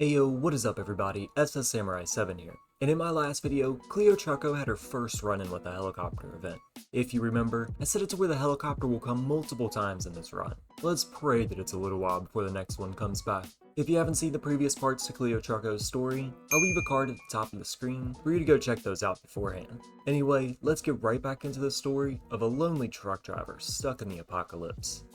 Ayo, what is up everybody, SS Samurai 7 here, and in my last video, Cleo Trucko had her first run-in with the helicopter event. If you remember, I said it's where the helicopter will come multiple times in this run. Let's pray that it's a little while before the next one comes back. If you haven't seen the previous parts to Cleo Trucko's story, I'll leave a card at the top of the screen for you to go check those out beforehand. Anyway, let's get right back into the story of a lonely truck driver stuck in the apocalypse.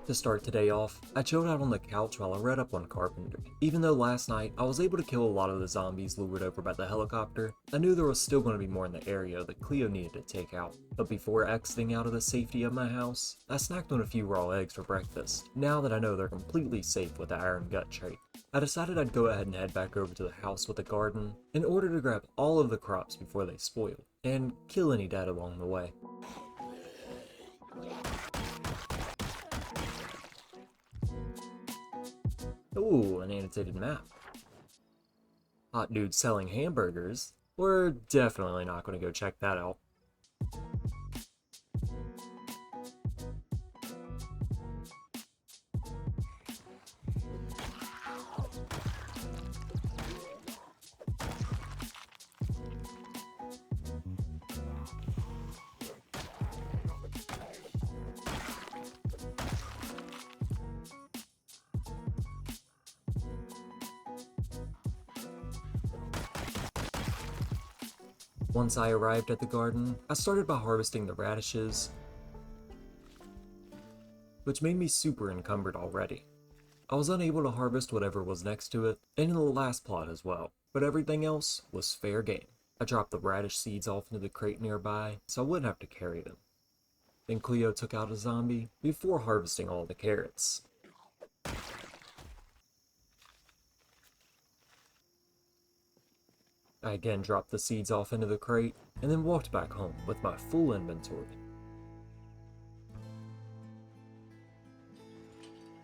To start today off, I chilled out on the couch while I read up on carpentry. Even though last night I was able to kill a lot of the zombies lured over by the helicopter, I knew there was still going to be more in the area that Cleo needed to take out. But before exiting out of the safety of my house, I snacked on a few raw eggs for breakfast, now that I know they're completely safe with the iron gut trait. I decided I'd go ahead and head back over to the house with the garden in order to grab all of the crops before they spoil, and kill any dead along the way. Ooh, an annotated map. Hot dude selling hamburgers. We're definitely not going to go check that out. Once I arrived at the garden, I started by harvesting the radishes, which made me super encumbered already. I was unable to harvest whatever was next to it, and in the last plot as well, but everything else was fair game. I dropped the radish seeds off into the crate nearby, so I wouldn't have to carry them. Then Cleo took out a zombie before harvesting all the carrots. I again dropped the seeds off into the crate, and then walked back home with my full inventory.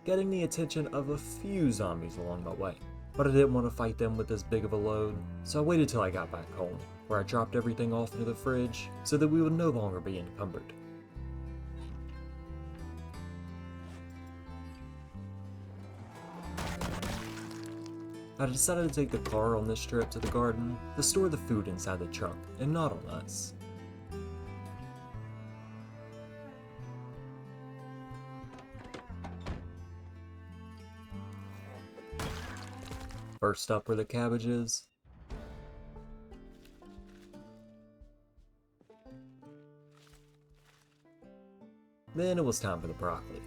Getting the attention of a few zombies along my way, but I didn't want to fight them with this big of a load, so I waited till I got back home, where I dropped everything off into the fridge so that we would no longer be encumbered. I decided to take the car on this trip to the garden to store the food inside the trunk and not on us. First up were the cabbages. Then it was time for the broccoli.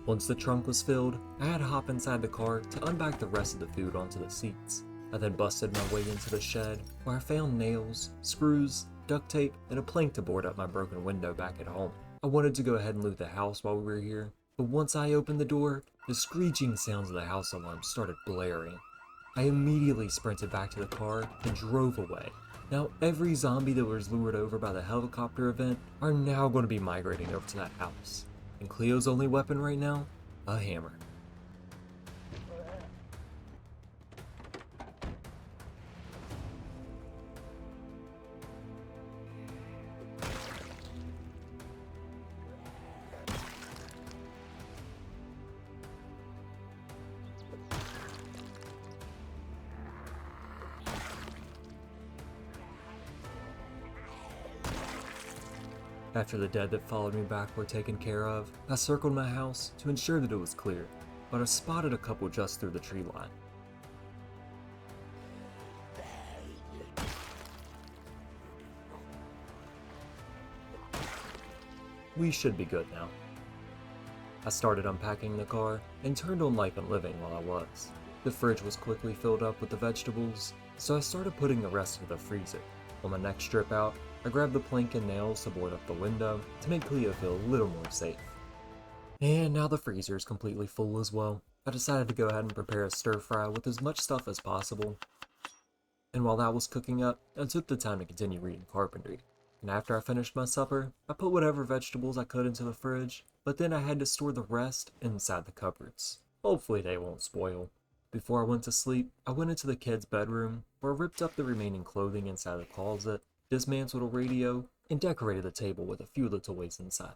Once the trunk was filled, I had to hop inside the car to unpack the rest of the food onto the seats. I then busted my way into the shed, where I found nails, screws, duct tape, and a plank to board up my broken window back at home. I wanted to go ahead and loot the house while we were here, but once I opened the door, the screeching sounds of the house alarm started blaring. I immediately sprinted back to the car and drove away. Now every zombie that was lured over by the helicopter event are now going to be migrating over to that house. And Cleo's only weapon right now? A hammer. After the dead that followed me back were taken care of, I circled my house to ensure that it was clear, but I spotted a couple just through the tree line. We should be good now. I started unpacking the car and turned on Life and Living while I was. The fridge was quickly filled up with the vegetables, so I started putting the rest into the freezer. On my next trip out, I grabbed the plank and nails to board up the window to make Cleo feel a little more safe. And now the freezer is completely full as well. I decided to go ahead and prepare a stir fry with as much stuff as possible. And while that was cooking up, I took the time to continue reading carpentry. And after I finished my supper, I put whatever vegetables I could into the fridge, but then I had to store the rest inside the cupboards. Hopefully they won't spoil. Before I went to sleep, I went into the kids' bedroom, where I ripped up the remaining clothing inside the closet, dismantled a radio, and decorated the table with a few of the toys inside.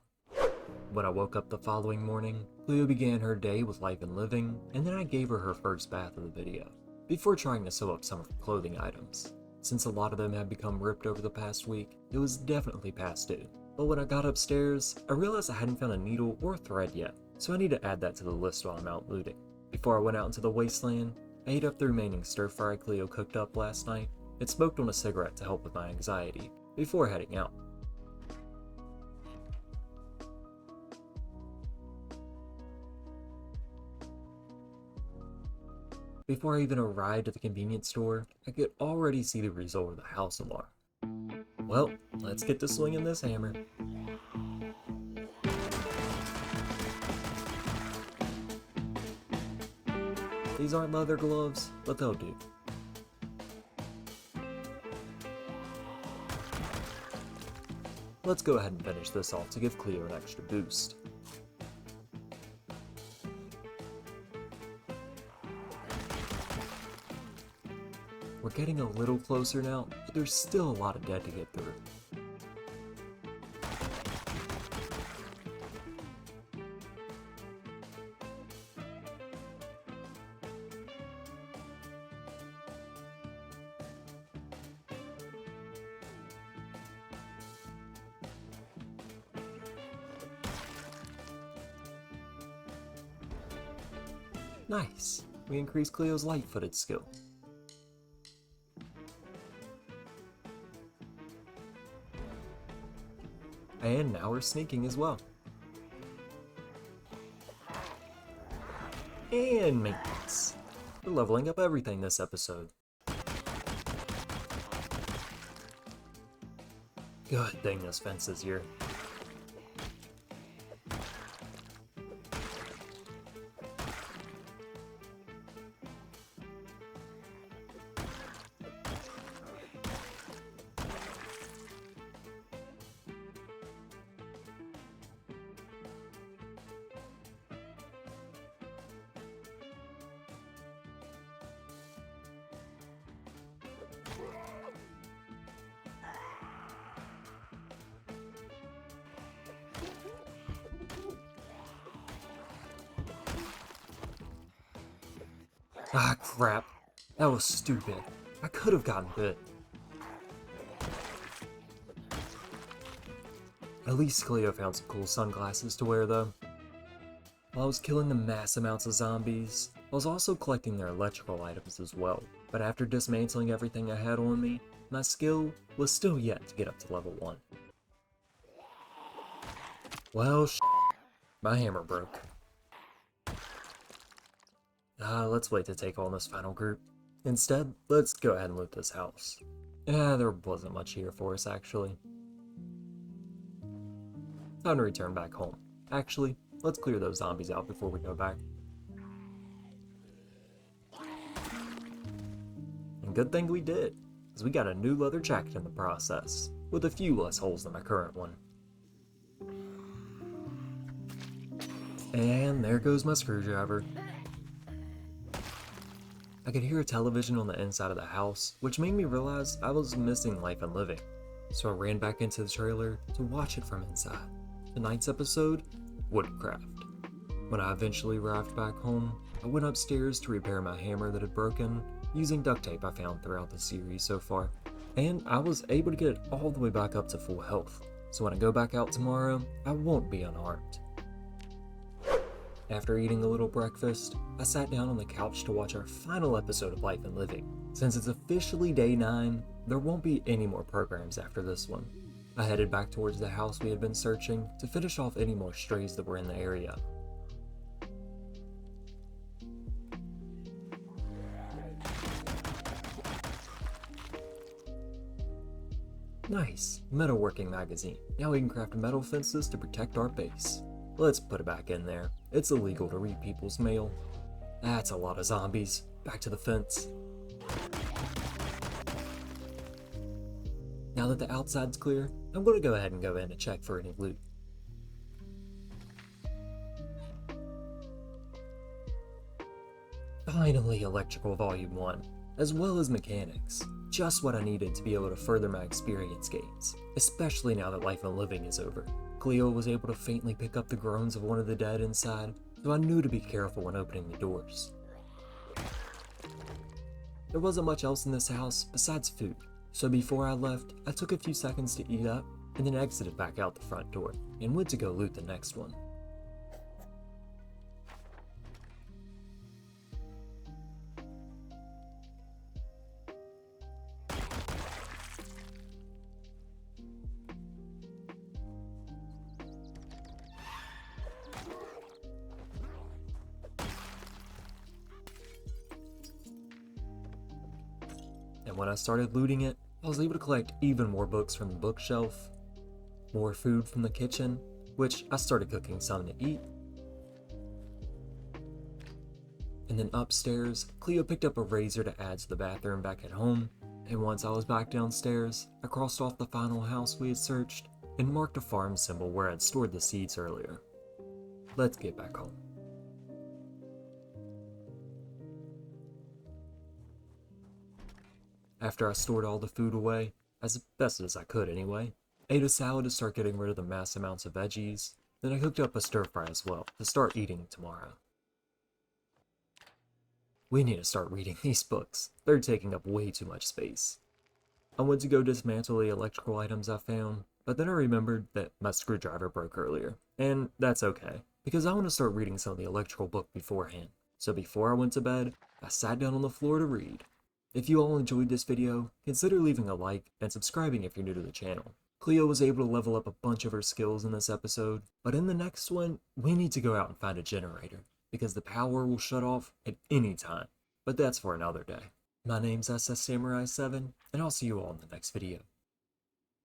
When I woke up the following morning, Cleo began her day with Life and Living, and then I gave her her first bath of the video, before trying to sew up some of her clothing items. Since a lot of them had become ripped over the past week, it was definitely past due. But when I got upstairs, I realized I hadn't found a needle or thread yet, so I need to add that to the list while I'm out looting. Before I went out into the wasteland, I ate up the remaining stir-fry Cleo cooked up last night and smoked on a cigarette to help with my anxiety, before heading out. Before I even arrived at the convenience store, I could already see the result of the house alarm. Well, let's get to swinging this hammer. These aren't leather gloves, but they'll do. Let's go ahead and finish this off to give Cleo an extra boost. We're getting a little closer now, but there's still a lot of dead to get through. Nice! We increased Cleo's light-footed skill. And now we're sneaking as well. And maintenance. We're leveling up everything this episode. Good thing this fence is here. Ah, crap. That was stupid. I could have gotten bit. At least Cleo found some cool sunglasses to wear though. While I was killing the mass amounts of zombies, I was also collecting their electrical items as well. But after dismantling everything I had on me, my skill was still yet to get up to level 1. Well, my hammer broke. Let's wait to take on this final group. Instead, let's go ahead and loot this house. There wasn't much here for us, actually. Time to return back home. Actually, let's clear those zombies out before we go back. And good thing we did, because we got a new leather jacket in the process, with a few less holes than my current one. And there goes my screwdriver. I could hear a television on the inside of the house, which made me realize I was missing Life and Living. So I ran back into the trailer to watch it from inside. Tonight's episode, Woodcraft. When I eventually arrived back home, I went upstairs to repair my hammer that had broken, using duct tape I found throughout the series so far. And I was able to get it all the way back up to full health, so when I go back out tomorrow, I won't be unarmed. After eating a little breakfast, I sat down on the couch to watch our final episode of Life and Living. Since it's officially day 9, there won't be any more programs after this one. I headed back towards the house we had been searching to finish off any more strays that were in the area. Nice, metalworking magazine. Now we can craft metal fences to protect our base. Let's put it back in there. It's illegal to read people's mail. That's a lot of zombies. Back to the fence. Now that the outside's clear, I'm going to go ahead and go in and check for any loot. Finally, Electrical Volume 1, as well as Mechanics. Just what I needed to be able to further my experience gains, especially now that Life and Living is over. Cleo was able to faintly pick up the groans of one of the dead inside, so I knew to be careful when opening the doors. There wasn't much else in this house besides food, so before I left, I took a few seconds to eat up, and then exited back out the front door, and went to go loot the next one. And when I started looting it, I was able to collect even more books from the bookshelf, more food from the kitchen, which I started cooking some to eat. And then upstairs, Cleo picked up a razor to add to the bathroom back at home, and once I was back downstairs, I crossed off the final house we had searched, and marked a farm symbol where I'd stored the seeds earlier. Let's get back home. After I stored all the food away, as best as I could anyway, ate a salad to start getting rid of the mass amounts of veggies, then I cooked up a stir fry as well to start eating tomorrow. We need to start reading these books. They're taking up way too much space. I went to go dismantle the electrical items I found, but then I remembered that my screwdriver broke earlier, and that's okay, because I want to start reading some of the electrical book beforehand. So before I went to bed, I sat down on the floor to read. If you all enjoyed this video, consider leaving a like and subscribing if you're new to the channel. Cleo was able to level up a bunch of her skills in this episode, but in the next one, we need to go out and find a generator, because the power will shut off at any time. But that's for another day. My name's SS Samurai 7, and I'll see you all in the next video.